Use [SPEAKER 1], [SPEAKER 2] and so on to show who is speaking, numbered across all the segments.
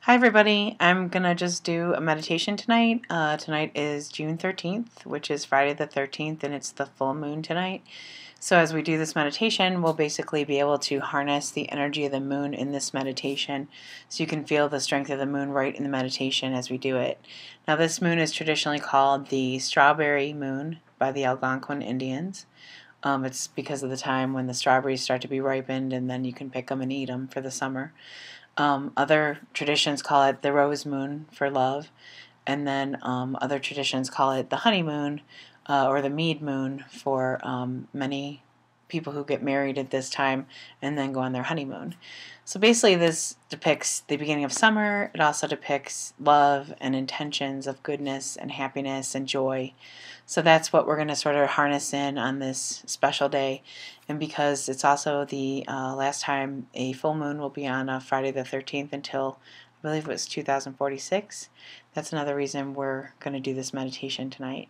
[SPEAKER 1] Hi everybody, I'm gonna just do a meditation tonight. Tonight is June 13th, which is Friday the 13th, and it's the full moon tonight. So as we do this meditation, we'll basically be able to harness the energy of the moon in this meditation, so you can feel the strength of the moon right in the meditation as we do it. Now this moon is traditionally called the strawberry moon by the Algonquin Indians. It's because of the time when the strawberries start to be ripened, and then you can pick them and eat them for the summer. Other traditions call it the rose moon for love, and then other traditions call it the honeymoon or the mead moon for many people who get married at this time and then go on their honeymoon. So basically this depicts the beginning of summer. It also depicts love and intentions of goodness and happiness and joy. So that's what we're going to sort of harness in on this special day. And because it's also the last time a full moon will be on Friday the 13th until, I believe it was 2046, that's another reason we're going to do this meditation tonight.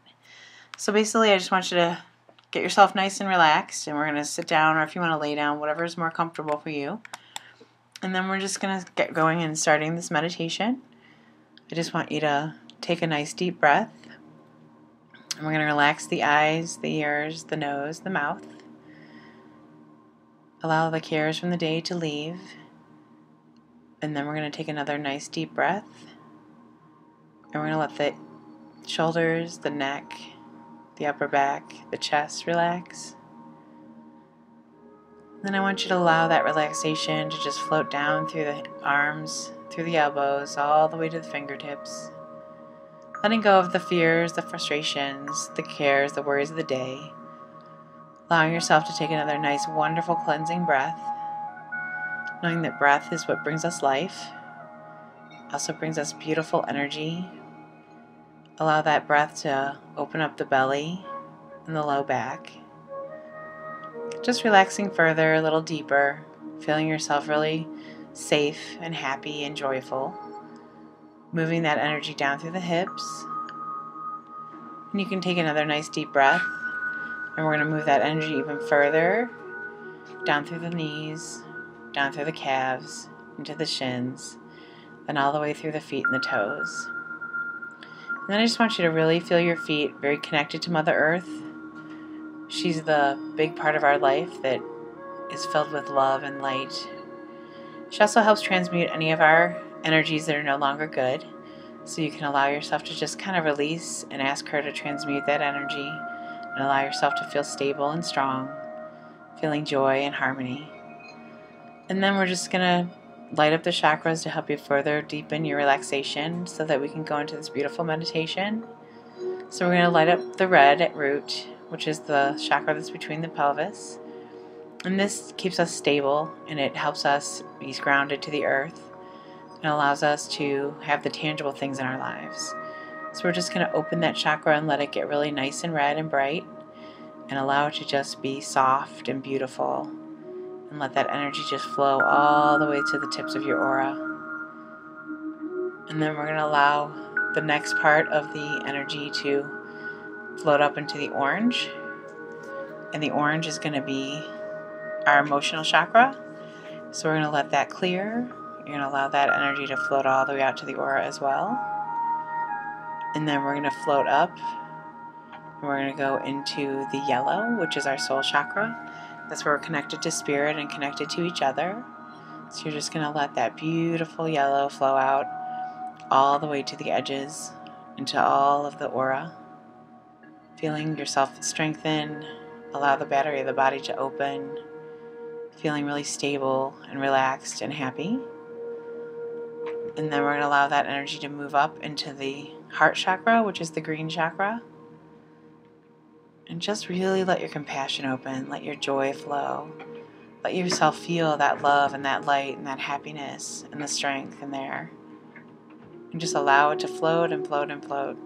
[SPEAKER 1] So basically I just want you to get yourself nice and relaxed, and we're going to sit down, or if you want to lay down, whatever is more comfortable for you. And then we're just going to get going and starting this meditation. I just want you to take a nice deep breath. And we're going to relax the eyes, the ears, the nose, the mouth. Allow the cares from the day to leave. And then we're going to take another nice deep breath. And we're going to let the shoulders, the neck, the upper back, the chest relax. Then I want you to allow that relaxation to just float down through the arms, through the elbows, all the way to the fingertips. Letting go of the fears, the frustrations, the cares, the worries of the day. Allowing yourself to take another nice, wonderful cleansing breath. Knowing that breath is what brings us life. Also brings us beautiful energy. Allow that breath to open up the belly and the low back. Just relaxing further, a little deeper, feeling yourself really safe and happy and joyful. Moving that energy down through the hips. And you can take another nice deep breath. And we're going to move that energy even further, down through the knees, down through the calves, into the shins, then all the way through the feet and the toes. And then I just want you to really feel your feet very connected to Mother Earth. She's the big part of our life that is filled with love and light. She also helps transmute any of our energies that are no longer good. So you can allow yourself to just kind of release and ask her to transmute that energy and allow yourself to feel stable and strong, feeling joy and harmony. And then we're just going to light up the chakras to help you further deepen your relaxation so that we can go into this beautiful meditation. So we're going to light up the red at root, which is the chakra that's between the pelvis. And this keeps us stable, and it helps us be grounded to the earth and allows us to have the tangible things in our lives. So we're just going to open that chakra and let it get really nice and red and bright, and allow it to just be soft and beautiful, and let that energy just flow all the way to the tips of your aura. And then we're going to allow the next part of the energy to float up into the orange, and the orange is going to be our emotional chakra. So we're going to let that clear. You're going to allow that energy to float all the way out to the aura as well. And then we're going to float up, and we're going to go into the yellow, which is our soul chakra. That's where we're connected to spirit and connected to each other. So you're just going to let that beautiful yellow flow out all the way to the edges, into all of the aura. Feeling yourself strengthen, allow the battery of the body to open, feeling really stable and relaxed and happy. And then we're going to allow that energy to move up into the heart chakra, which is the green chakra. And just really let your compassion open, let your joy flow. Let yourself feel that love and that light and that happiness and the strength in there. And just allow it to float and float and float.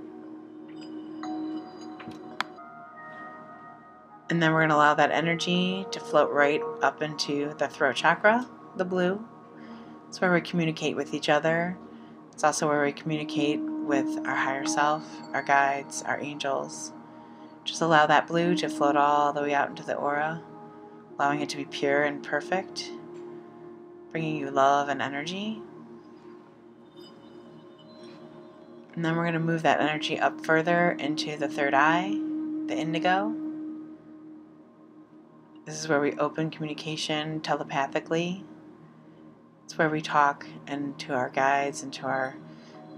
[SPEAKER 1] And then we're going to allow that energy to float right up into the throat chakra, the blue. It's where we communicate with each other. It's also where we communicate with our higher self, our guides, our angels. Just allow that blue to float all the way out into the aura, allowing it to be pure and perfect, bringing you love and energy. And then we're going to move that energy up further into the third eye, the indigo. This is where we open communication telepathically. It's where we talk and to our guides and to our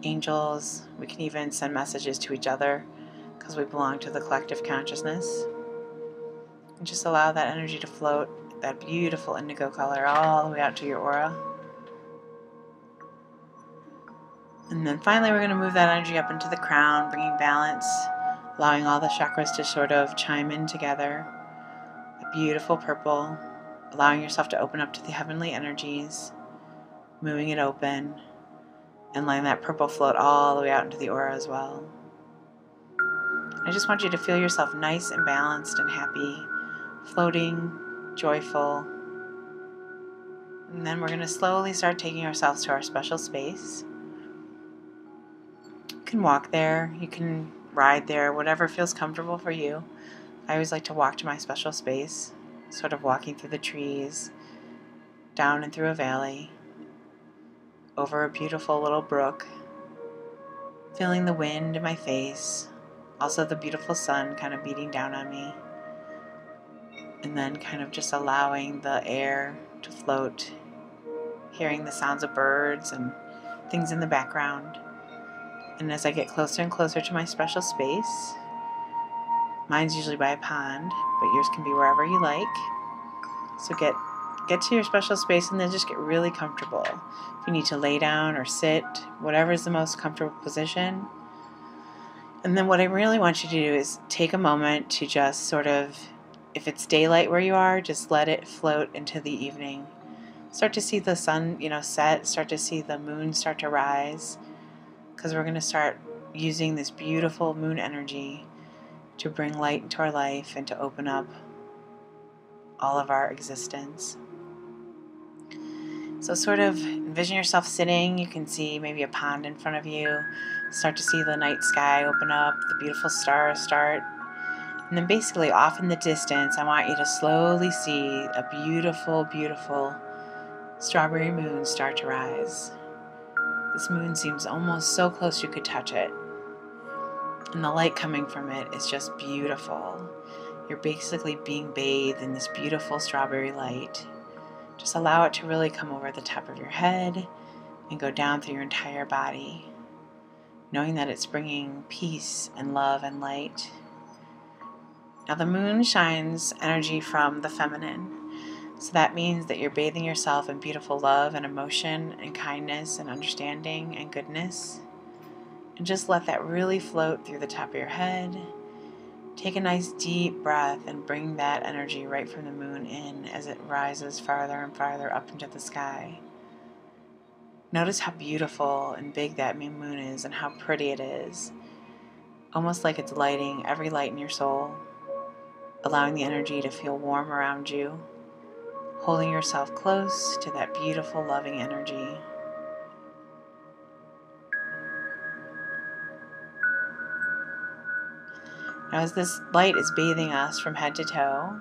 [SPEAKER 1] angels. We can even send messages to each other because we belong to the collective consciousness. And just allow that energy to float, that beautiful indigo color, all the way out to your aura. And then finally we're going to move that energy up into the crown, bringing balance, allowing all the chakras to sort of chime in together. A beautiful purple, allowing yourself to open up to the heavenly energies, moving it open, and letting that purple float all the way out into the aura as well. I just want you to feel yourself nice and balanced and happy, floating, joyful. And then we're going to slowly start taking ourselves to our special space. You can walk there, you can ride there, whatever feels comfortable for you. I always like to walk to my special space, sort of walking through the trees, down and through a valley, over a beautiful little brook, feeling the wind in my face, also the beautiful sun kind of beating down on me, and then kind of just allowing the air to float, hearing the sounds of birds and things in the background. And as I get closer and closer to my special space, mine's usually by a pond, but yours can be wherever you like. So get to your special space and then just get really comfortable. If you need to lay down or sit, whatever is the most comfortable position. And then what I really want you to do is take a moment to just sort of, if it's daylight where you are, just let it float into the evening. Start to see the sun, set, start to see the moon start to rise, because we're going to start using this beautiful moon energy to bring light into our life and to open up all of our existence. So sort of envision yourself sitting. You can see maybe a pond in front of you. Start to see the night sky open up, the beautiful stars start. And then basically off in the distance, I want you to slowly see a beautiful, beautiful strawberry moon start to rise. This moon seems almost so close you could touch it. And the light coming from it is just beautiful. You're basically being bathed in this beautiful strawberry light. Just allow it to really come over the top of your head and go down through your entire body, knowing that it's bringing peace and love and light. Now the moon shines energy from the feminine. So that means that you're bathing yourself in beautiful love and emotion and kindness and understanding and goodness. And just let that really float through the top of your head. Take a nice deep breath and bring that energy right from the moon in as it rises farther and farther up into the sky. Notice how beautiful and big that moon is and how pretty it is. Almost like it's lighting every light in your soul, allowing the energy to feel warm around you, holding yourself close to that beautiful, loving energy. Now, as this light is bathing us from head to toe,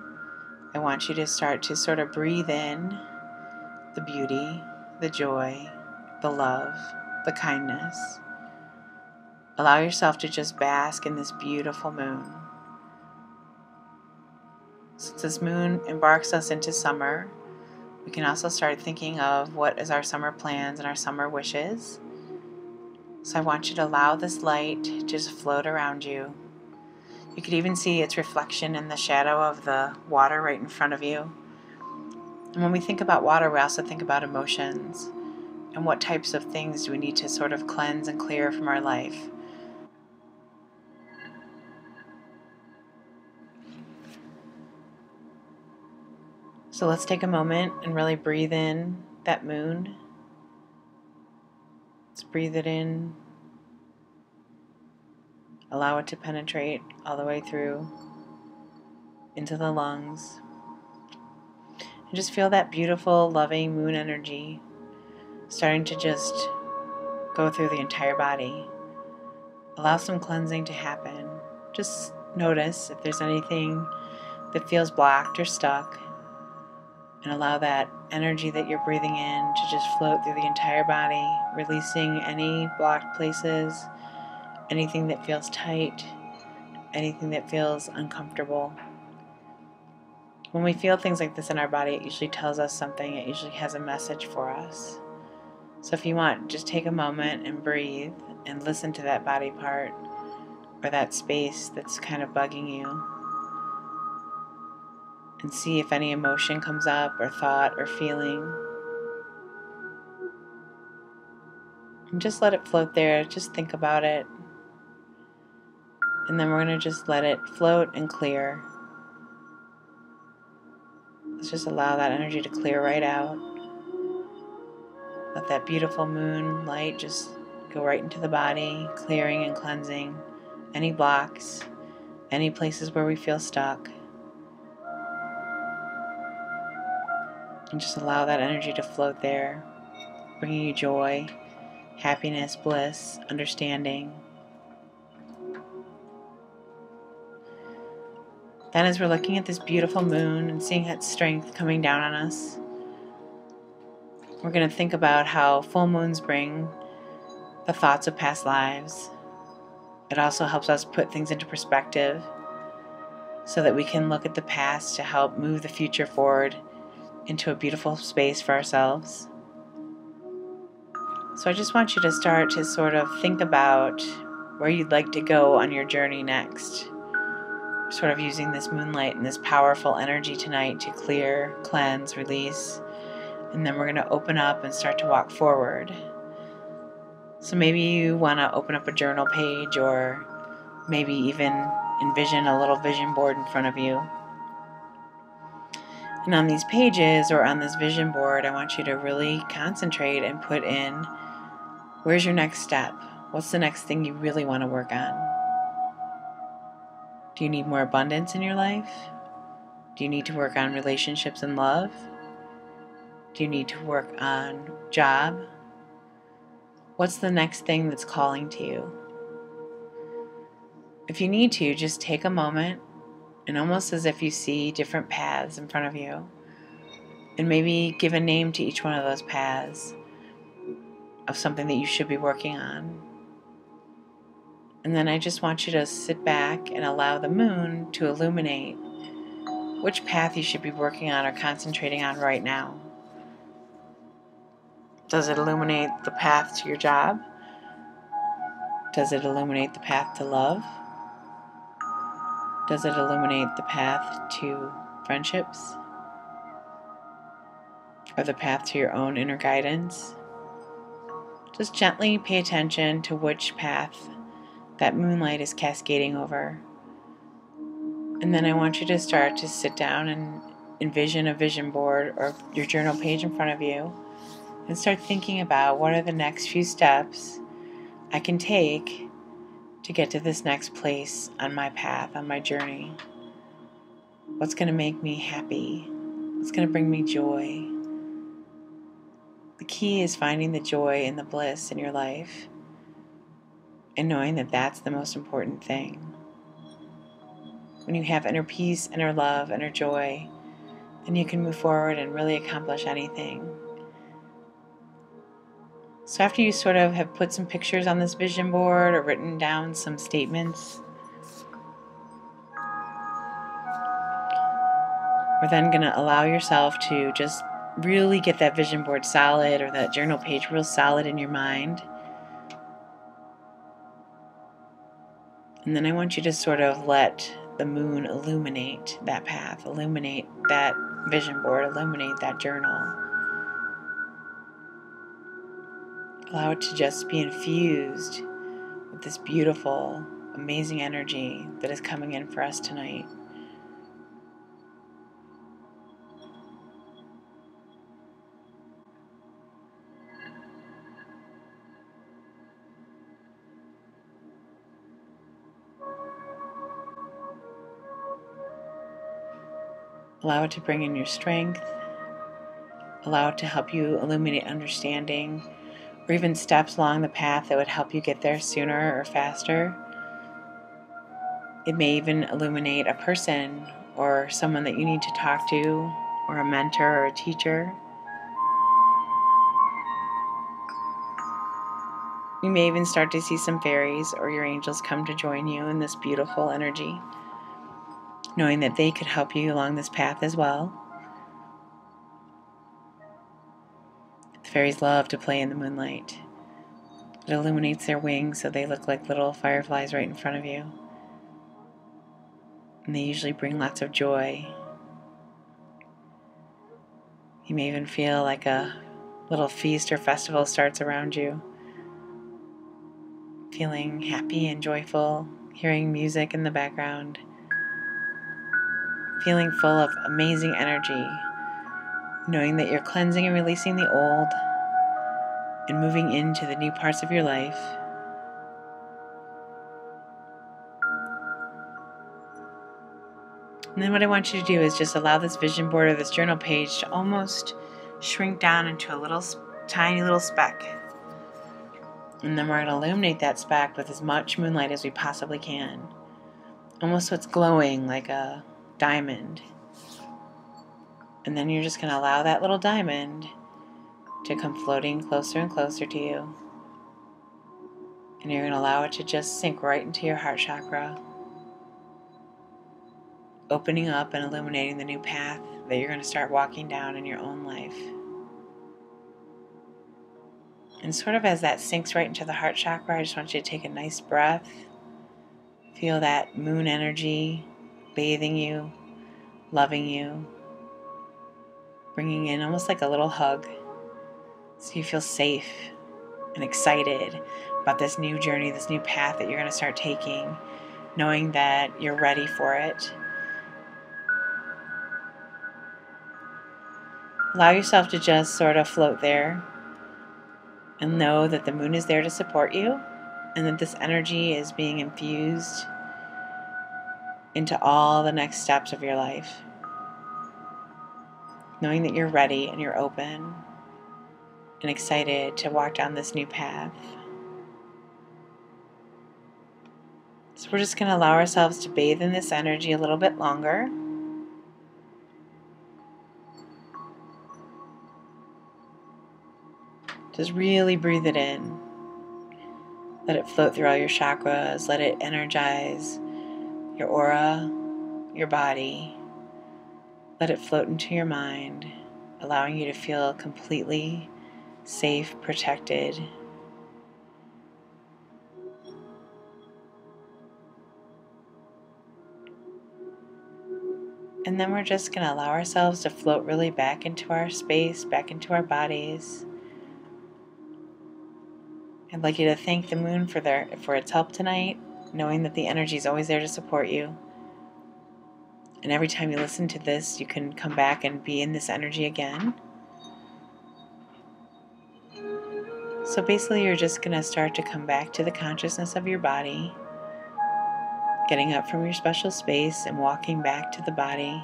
[SPEAKER 1] I want you to start to sort of breathe in the beauty, the joy, the love, the kindness. Allow yourself to just bask in this beautiful moon. Since this moon embarks us into summer, we can also start thinking of what is our summer plans and our summer wishes. So I want you to allow this light to just float around you. You could even see its reflection in the shadow of the water right in front of you. And when we think about water, we also think about emotions and what types of things do we need to sort of cleanse and clear from our life. So let's take a moment and really breathe in that moon. Let's breathe it in. Allow it to penetrate all the way through into the lungs. And just feel that beautiful, loving moon energy starting to just go through the entire body. Allow some cleansing to happen. Just notice if there's anything that feels blocked or stuck, and allow that energy that you're breathing in to just float through the entire body, releasing any blocked places, anything that feels tight, anything that feels uncomfortable. When we feel things like this in our body, it usually tells us something. It usually has a message for us. So if you want, just take a moment and breathe and listen to that body part or that space that's kind of bugging you, and see if any emotion comes up or thought or feeling. And just let it float there. Just think about it. And then we're going to just let it float and clear. Let's just allow that energy to clear right out. Let that beautiful moon light just go right into the body, clearing and cleansing any blocks, any places where we feel stuck. And just allow that energy to float there, bringing you joy, happiness, bliss, understanding. Then as we're looking at this beautiful moon and seeing its strength coming down on us, we're going to think about how full moons bring the thoughts of past lives. It also helps us put things into perspective so that we can look at the past to help move the future forward into a beautiful space for ourselves. So I just want you to start to sort of think about where you'd like to go on your journey next. Sort of using this moonlight and this powerful energy tonight to clear, cleanse, release, and then we're going to open up and start to walk forward. So maybe you want to open up a journal page, or maybe even envision a little vision board in front of you. And on these pages or on this vision board, I want you to really concentrate and put in, where's your next step? What's the next thing you really want to work on? Do you need more abundance in your life? Do you need to work on relationships and love? Do you need to work on job? What's the next thing that's calling to you? If you need to, just take a moment and almost as if you see different paths in front of you, and maybe give a name to each one of those paths of something that you should be working on. And then I just want you to sit back and allow the moon to illuminate which path you should be working on or concentrating on right now. Does it illuminate the path to your job? Does it illuminate the path to love? Does it illuminate the path to friendships? Or the path to your own inner guidance? Just gently pay attention to which path that moonlight is cascading over. And then I want you to start to sit down and envision a vision board or your journal page in front of you, and start thinking about what are the next few steps I can take to get to this next place on my path, on my journey. What's going to make me happy? What's going to bring me joy? The key is finding the joy and the bliss in your life and knowing that that's the most important thing. When you have inner peace, inner love, inner joy, then you can move forward and really accomplish anything. So after you sort of have put some pictures on this vision board or written down some statements, we're then going to allow yourself to just really get that vision board solid, or that journal page real solid in your mind. And then I want you to sort of let the moon illuminate that path, illuminate that vision board, illuminate that journal. Allow it to just be infused with this beautiful, amazing energy that is coming in for us tonight. Allow it to bring in your strength. Allow it to help you illuminate understanding, or even steps along the path that would help you get there sooner or faster. It may even illuminate a person or someone that you need to talk to, or a mentor or a teacher. You may even start to see some fairies or your angels come to join you in this beautiful energy, knowing that they could help you along this path as well. The fairies love to play in the moonlight. It illuminates their wings so they look like little fireflies right in front of you. And they usually bring lots of joy. You may even feel like a little feast or festival starts around you. Feeling happy and joyful, hearing music in the background. Feeling full of amazing energy, knowing that you're cleansing and releasing the old and moving into the new parts of your life. And then what I want you to do is just allow this vision board or this journal page to almost shrink down into a little tiny little speck. And then we're going to illuminate that speck with as much moonlight as we possibly can. Almost so it's glowing like a diamond. And then you're just going to allow that little diamond to come floating closer and closer to you. And you're going to allow it to just sink right into your heart chakra, opening up and illuminating the new path that you're going to start walking down in your own life. And sort of as that sinks right into the heart chakra, I just want you to take a nice breath. Feel that moon energy bathing you, loving you, bringing in almost like a little hug. So you feel safe and excited about this new journey, this new path that you're going to start taking, knowing that you're ready for it. Allow yourself to just sort of float there and know that the moon is there to support you and that this energy is being infused into all the next steps of your life. Knowing that you're ready and you're open and excited to walk down this new path. So we're just going to allow ourselves to bathe in this energy a little bit longer. Just really breathe it in. Let it float through all your chakras. Let it energize your aura, your body. Let it float into your mind, allowing you to feel completely safe, protected. And then we're just going to allow ourselves to float really back into our space, back into our bodies. I'd like you to thank the moon for its help tonight, knowing that the energy is always there to support you. And every time you listen to this, you can come back and be in this energy again. So basically, you're just going to start to come back to the consciousness of your body, getting up from your special space and walking back to the body.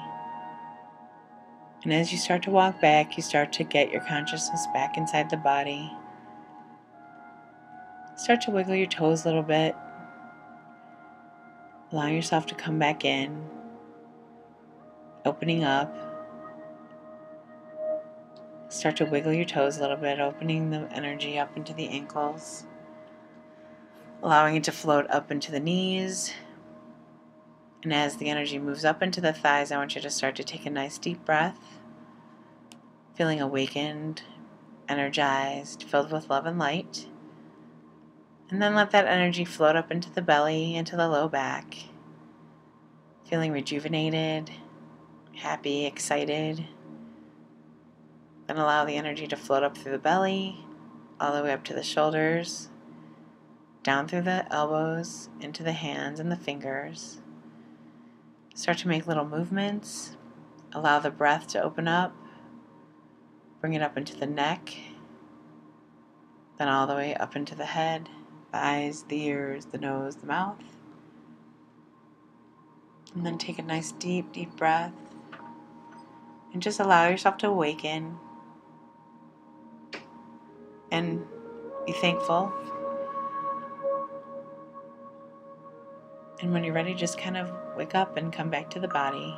[SPEAKER 1] And as you start to walk back, you start to get your consciousness back inside the body. Start to wiggle your toes a little bit. Allow yourself to come back in, opening up. Start to wiggle your toes a little bit, opening the energy up into the ankles, allowing it to float up into the knees. And as the energy moves up into the thighs, I want you to start to take a nice deep breath, feeling awakened, energized, filled with love and light. And then let that energy float up into the belly, into the low back, feeling rejuvenated, happy, excited. Then allow the energy to float up through the belly, all the way up to the shoulders, down through the elbows, into the hands and the fingers. Start to make little movements. Allow the breath to open up. Bring it up into the neck, then all the way up into the head, the eyes, the ears, the nose, the mouth. And then take a nice deep, deep breath and just allow yourself to awaken and be thankful. And when you're ready, just kind of wake up and come back to the body.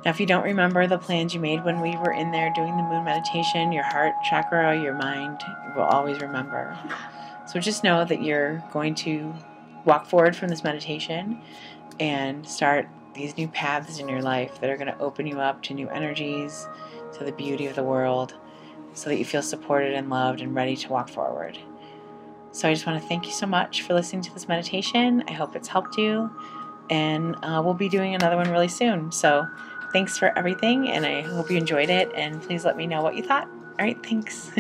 [SPEAKER 1] Now, if you don't remember the plans you made when we were in there doing the moon meditation, your heart chakra, your mind will always remember. So just know that you're going to walk forward from this meditation and start these new paths in your life that are going to open you up to new energies, to the beauty of the world, so that you feel supported and loved and ready to walk forward. So I just want to thank you so much for listening to this meditation. I hope it's helped you, and we'll be doing another one really soon. So thanks for everything, and I hope you enjoyed it, and please let me know what you thought. All right, thanks.